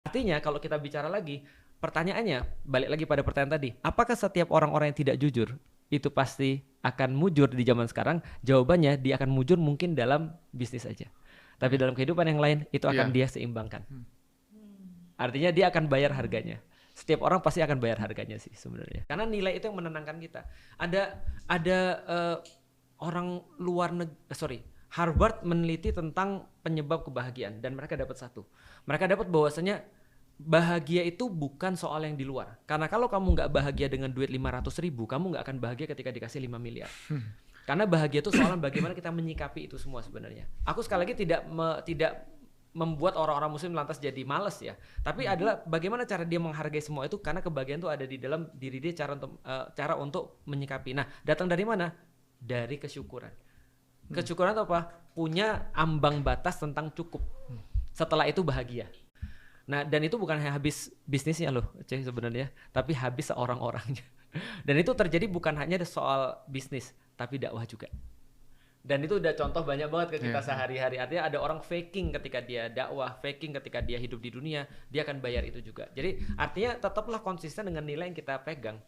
Artinya kalau kita bicara lagi, pertanyaannya balik lagi pada pertanyaan tadi, apakah setiap orang-orang yang tidak jujur itu pasti akan mujur di zaman sekarang? Jawabannya dia akan mujur mungkin dalam bisnis aja. Tapi dalam kehidupan yang lain itu akan dia seimbangkan. Artinya dia akan bayar harganya. Setiap orang pasti akan bayar harganya sih sebenarnya. Karena nilai itu yang menenangkan kita. Ada orang luar negeri, Harvard meneliti tentang penyebab kebahagiaan dan mereka dapat satu. Mereka dapat bahwasanya bahagia itu bukan soal yang di luar. Karena kalau kamu nggak bahagia dengan duit 500.000, kamu nggak akan bahagia ketika dikasih 5 miliar. Karena bahagia itu soal bagaimana kita menyikapi itu semua sebenarnya. Aku sekali lagi tidak membuat orang-orang muslim lantas jadi males ya. Tapi adalah bagaimana cara dia menghargai semua itu, karena kebahagiaan itu ada di dalam diri dia, cara untuk menyikapi. Nah, datang dari mana? Dari kesyukuran. Kesyukuran itu apa? Punya ambang batas tentang cukup. Setelah itu bahagia. Nah, dan itu bukan hanya habis bisnisnya loh, Cek, sebenarnya, tapi habis seorang-orangnya. Dan itu terjadi bukan hanya soal bisnis, tapi dakwah juga. Dan itu udah contoh banyak banget ke kita sehari-hari. Artinya ada orang faking ketika dia dakwah, faking ketika dia hidup di dunia, dia akan bayar itu juga. Jadi artinya tetaplah konsisten dengan nilai yang kita pegang.